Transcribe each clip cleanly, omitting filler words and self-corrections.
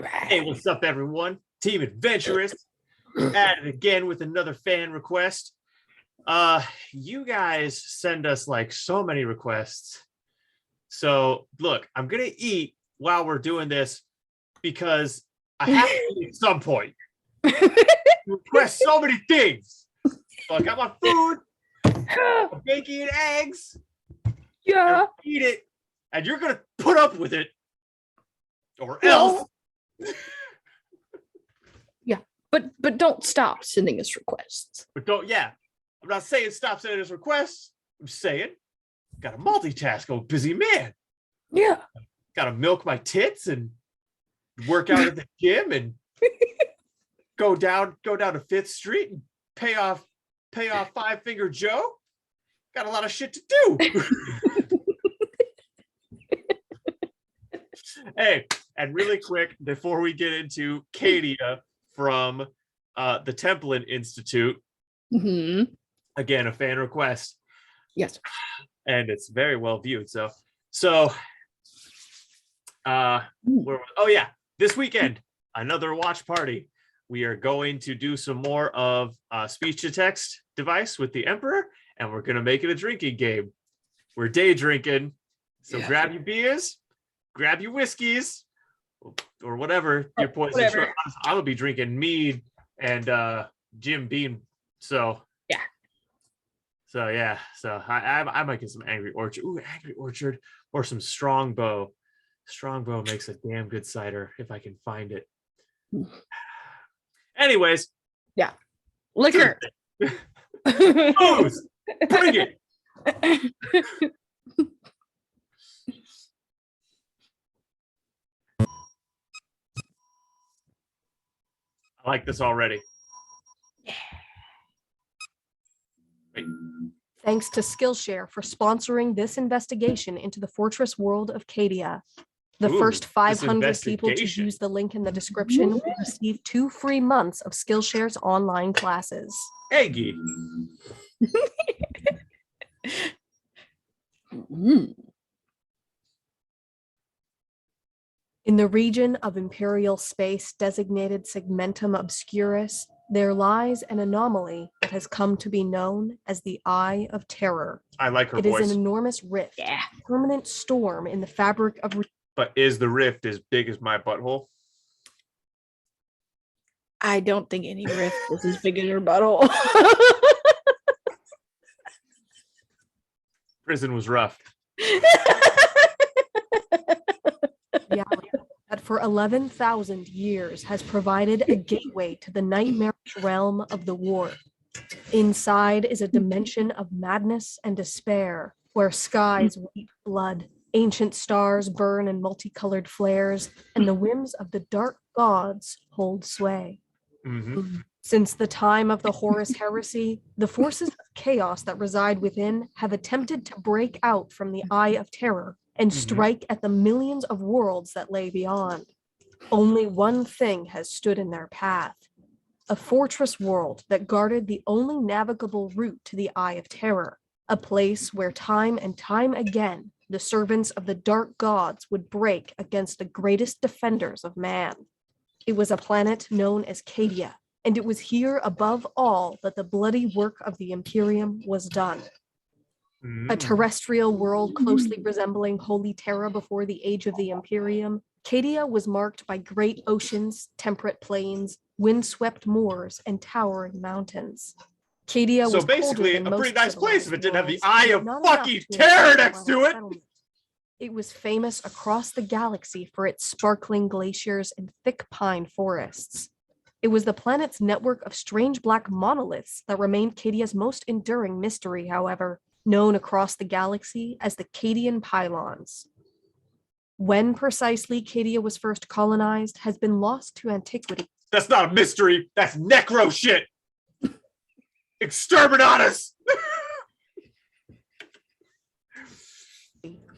Hey, what's up, everyone? Team Adventurous at it again with another fan request. You guys send us like so many requests. So look, I'm gonna eat while we're doing this because I have to eat at some point. You request so many things. So I got my food, bacon and eggs. Yeah. Eat it, and you're gonna put up with it, or else. Yeah, but don't stop sending us requests. But don't, yeah. I'm not saying stop sending us requests. I'm saying gotta multitask, oh busy man. Yeah. Gotta milk my tits and work out at the gym and go down to Fifth Street and pay off Five Finger Joe. Got a lot of shit to do. Hey, and really quick, before we get into Cadia from the Templin Institute, again, a fan request. Yes. And it's very well viewed. So this weekend, another watch party. We are going to do some more of speech to text device with the Emperor, and we're going to make it a drinking game. We're day drinking. So grab your beers, grab your whiskeys, or whatever your poison. I'm gonna be drinking mead and Jim Beam. So I might get some Angry Orchard. Ooh, Angry Orchard, or some Strongbow. Strongbow makes a damn good cider if I can find it. Anyways, yeah, liquor. Booze, bring it. I like this already. Wait. Thanks to Skillshare for sponsoring this investigation into the fortress world of Cadia. The first 500 people to use the link in the description will receive 2 free months of Skillshare's online classes. Eggy. In the region of imperial space designated Segmentum Obscurus, there lies an anomaly that has come to be known as the Eye of Terror. I like her voice. It is an enormous rift, permanent storm in the fabric of... But is the rift as big as my butthole? I don't think any rift is as big as your butthole. Prison was rough. Yeah, that for 11,000 years has provided a gateway to the nightmarish realm of the war. Inside is a dimension of madness and despair, where skies weep blood, ancient stars burn in multicolored flares, and the whims of the dark gods hold sway. Since the time of the Horus Heresy, the forces of chaos that reside within have attempted to break out from the Eye of Terror and strike at the millions of worlds that lay beyond. Only one thing has stood in their path: a fortress world that guarded the only navigable route to the Eye of Terror, a place where time and time again the servants of the dark gods would break against the greatest defenders of man. It was a planet known as Cadia, and it was here above all that the bloody work of the Imperium was done. A terrestrial world closely resembling Holy Terra before the age of the Imperium, Cadia was marked by great oceans, temperate plains, windswept moors, and towering mountains. Cadia was basically a pretty nice place if it didn't have the Eye of fucking Terror next to it. It was famous across the galaxy for its sparkling glaciers and thick pine forests. It was the planet's network of strange black monoliths that remained Cadia's most enduring mystery, however, known across the galaxy as the Cadian Pylons. When precisely Cadia was first colonized has been lost to antiquity. That's not a mystery. That's necro shit. Exterminatus.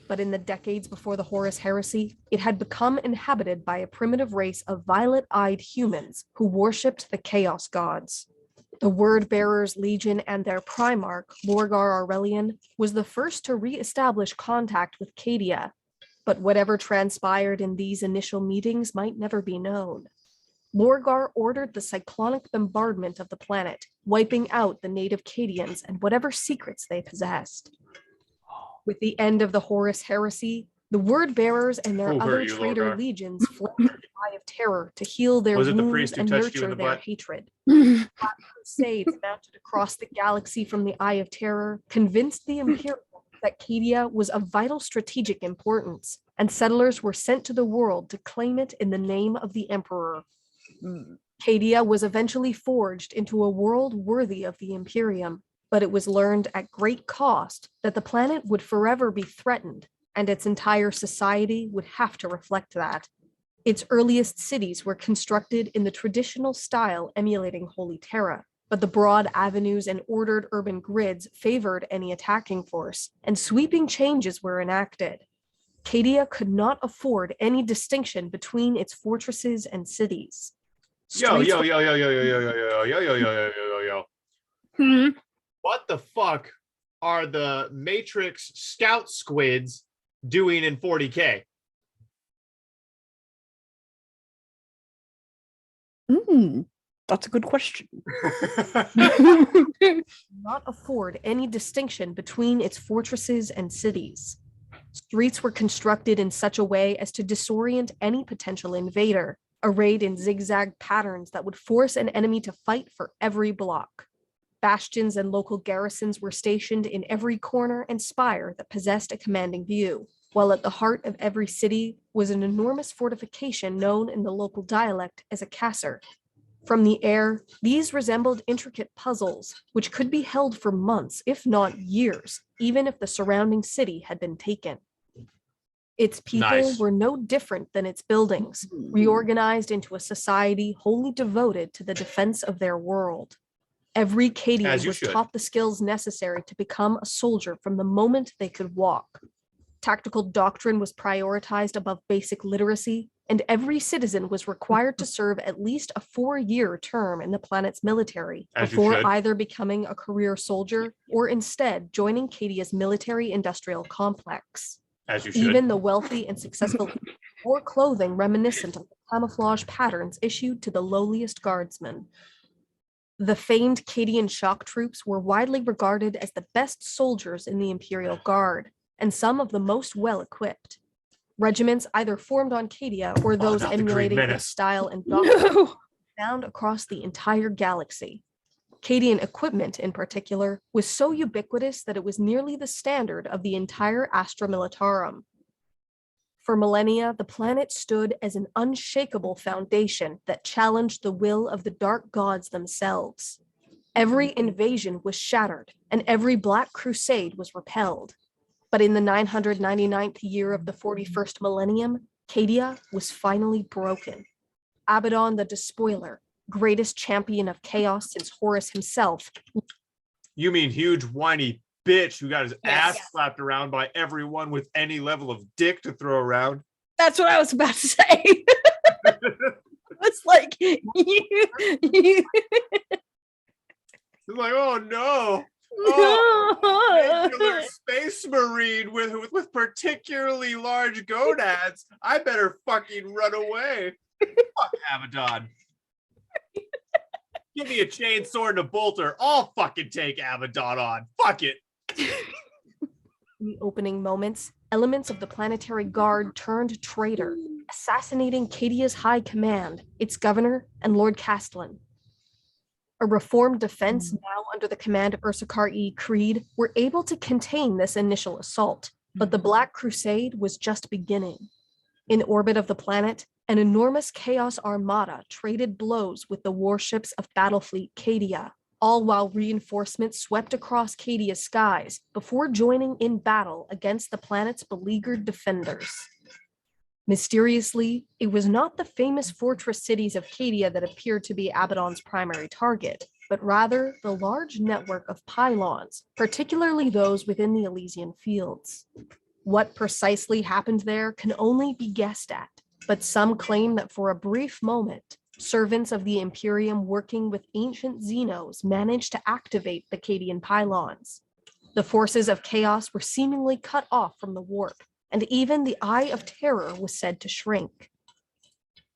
But in the decades before the Horus Heresy, it had become inhabited by a primitive race of violet-eyed humans who worshipped the Chaos Gods. The Word-Bearers Legion and their Primarch, Lorgar Aurelian, was the first to re-establish contact with Cadia. But whatever transpired in these initial meetings might never be known. Lorgar ordered the cyclonic bombardment of the planet, wiping out the native Cadians and whatever secrets they possessed. With the end of the Horus heresy, the word bearers and their Who hurt other you, traitor Lorgar? legions fled to the Eye of Terror to heal their Was it the wounds priest who and touched you in nurture the their butt? hatred. Crusades mounted across the galaxy from the Eye of Terror convinced the Imperium that Cadia was of vital strategic importance, and settlers were sent to the world to claim it in the name of the Emperor. Cadia was eventually forged into a world worthy of the Imperium, but it was learned at great cost that the planet would forever be threatened, and its entire society would have to reflect that. Its earliest cities were constructed in the traditional style emulating Holy Terra, but the broad avenues and ordered urban grids favored any attacking force, and sweeping changes were enacted. Cadia could not afford any distinction between its fortresses and cities. Yo, Streets yo, were- yo, yo, yo, yo, yo, yo, yo, yo, yo, yo, yo, yo, yo. Hmm. What the fuck are the Matrix Scout squids doing in 40k? That's a good question. not afford any distinction between its fortresses and cities. Streets were constructed in such a way as to disorient any potential invader, arrayed in zigzag patterns that would force an enemy to fight for every block. Bastions and local garrisons were stationed in every corner and spire that possessed a commanding view, while at the heart of every city was an enormous fortification known in the local dialect as a casser. From the air, these resembled intricate puzzles, which could be held for months, if not years, even if the surrounding city had been taken. Its people Nice. were no different than its buildings, reorganized into a society wholly devoted to the defense of their world. Every As Cadian you was should. taught the skills necessary to become a soldier from the moment they could walk. Tactical doctrine was prioritized above basic literacy, and every citizen was required to serve at least a 4-year term in the planet's military As you before should. either becoming a career soldier or instead joining Cadia's military-industrial complex. As you should. Even the wealthy and successful wore clothing reminiscent of the camouflage patterns issued to the lowliest guardsmen. The famed Cadian shock troops were widely regarded as the best soldiers in the Imperial Guard, and some of the most well-equipped. Regiments either formed on Cadia or those not the Green emulating its Menace. style and doctrine No. found across the entire galaxy. Cadian equipment, in particular, was so ubiquitous that it was nearly the standard of the entire Astra Militarum. For millennia, the planet stood as an unshakable foundation that challenged the will of the dark gods themselves. Every invasion was shattered, and every Black Crusade was repelled. But in the 999th year of the 41st millennium, Cadia was finally broken. Abaddon the Despoiler, greatest champion of chaos since Horus himself, You mean huge whiny bitch who got his Yes. ass slapped around by everyone with any level of dick to throw around? That's what I was about to say. It's like you It's like, oh no. Oh, regular space marine with particularly large gonads. I better fucking run away. Fuck Abaddon. Give me a chainsaw and a bolter. I'll fucking take Abaddon on. Fuck it. in the opening moments, elements of the planetary guard turned traitor, assassinating Cadia's high command, its governor, and Lord Castellan. A reformed defense, now under the command of Ursukar E. Creed, were able to contain this initial assault, but the Black Crusade was just beginning. In orbit of the planet, an enormous Chaos Armada traded blows with the warships of Battlefleet Cadia, all while reinforcements swept across Cadia's skies before joining in battle against the planet's beleaguered defenders. Mysteriously, it was not the famous fortress cities of Cadia that appeared to be Abaddon's primary target, but rather the large network of pylons, particularly those within the Elysian fields. What precisely happened there can only be guessed at, but some claim that for a brief moment, servants of the Imperium working with ancient Xenos managed to activate the Cadian pylons. The forces of chaos were seemingly cut off from the warp, and even the Eye of Terror was said to shrink.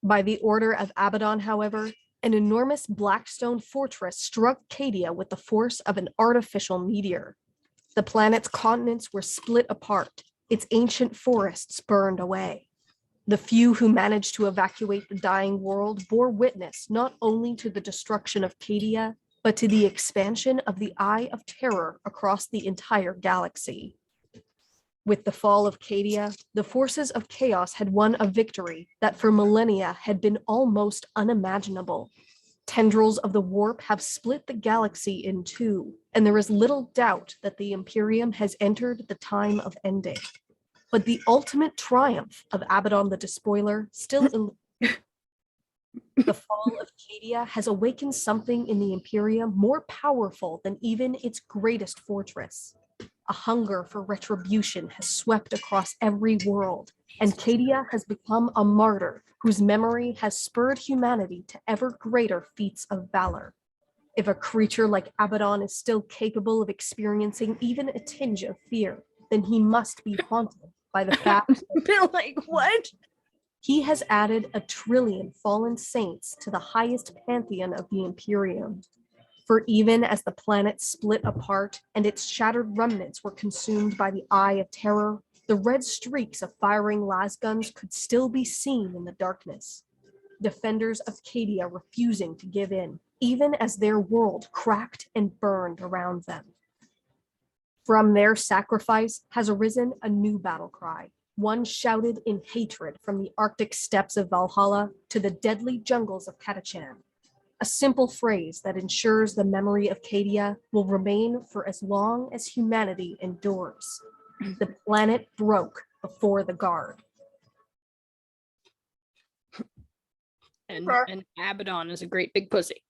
By the order of Abaddon, however, an enormous blackstone fortress struck Cadia with the force of an artificial meteor. The planet's continents were split apart, its ancient forests burned away. The few who managed to evacuate the dying world bore witness not only to the destruction of Cadia, but to the expansion of the Eye of Terror across the entire galaxy. With the fall of Cadia, the forces of chaos had won a victory that for millennia had been almost unimaginable. Tendrils of the warp have split the galaxy in two, and there is little doubt that the Imperium has entered the time of ending. But the ultimate triumph of Abaddon the Despoiler still eludes. The fall of Cadia has awakened something in the Imperium more powerful than even its greatest fortress. A hunger for retribution has swept across every world, and Cadia has become a martyr whose memory has spurred humanity to ever greater feats of valor. If a creature like Abaddon is still capable of experiencing even a tinge of fear, then he must be haunted by the fact They're like, what? he has added 1 trillion fallen saints to the highest pantheon of the Imperium. For even as the planet split apart and its shattered remnants were consumed by the Eye of Terror, the red streaks of firing lasguns could still be seen in the darkness. Defenders of Cadia refusing to give in, even as their world cracked and burned around them. From their sacrifice has arisen a new battle cry, one shouted in hatred from the Arctic steppes of Valhalla to the deadly jungles of Catachan. A simple phrase that ensures the memory of Cadia will remain for as long as humanity endures. The planet broke before the guard. And Abaddon is a great big pussy.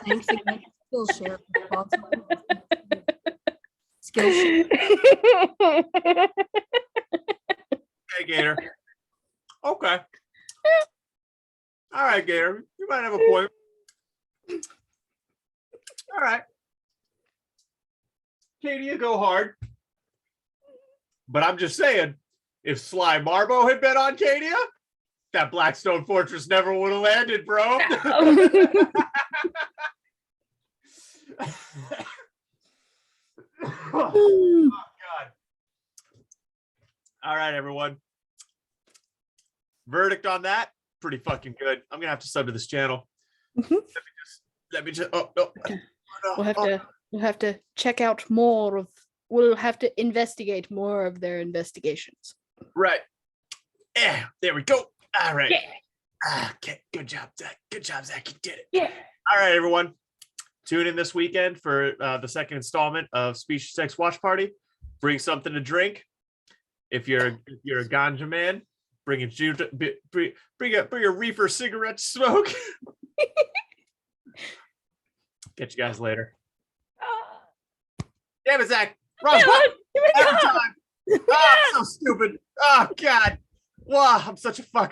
Thanks again, Skillshare. Skillshare. Okay, Gator. Okay. All right, Gator. You might have a point. All right. Cadia, go hard. But I'm just saying, if Sly Marbo had been on Cadia, that Blackstone Fortress never would have landed, bro. Oh, God. All right, everyone. Verdict on that, pretty fucking good. I'm gonna have to sub to this channel. Let me just oh no. We'll have to check out more of we'll have to investigate more of their investigations. Right. Yeah, there we go. All right. Yeah. Okay, good job, Zach. Good job, Zach. You did it. Yeah. All right, everyone. Tune in this weekend for the second installment of Species Sex Watch Party. Bring something to drink. If you're a ganja man, bring a reefer cigarette to smoke. Catch you guys later. Damn it, Zach. Wrong button. Every time. Oh, I'm so stupid. Oh, God. Wow, I'm such a fucker.